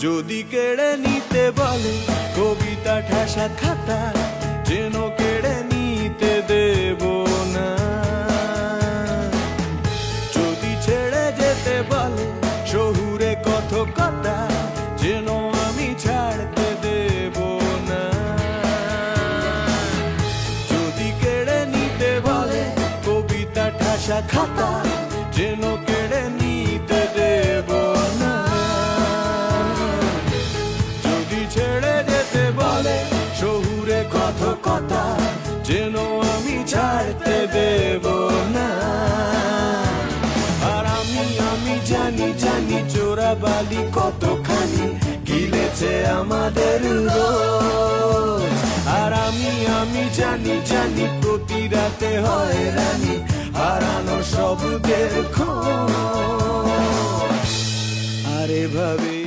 যদি কেড়ে নিতে বলে কবিতা ঠাসা খাতা, যেন কেড়ে নিতে দেব না। যদি ছেড়ে যেতে বলে শহুরে কথকতা, যেন আমি ছাড়তে দেব না। যদি কেড়ে নিতে বলে কবিতা ঠাসা খাতা, যেন কেড়ে নিতে দেব না। যদি ছেড়ে যেতে বলে শহুরে কথকতা, যেন আমি ছাড়তে দেব না। আর আমি জানি জানি চোরাবালি কতখানি গিলেছে আমাদের রোজ। আর আমি জানি জানি প্রতি রাতে হয় রানী হারানো শব্দের খোঁজ। আর এভাবে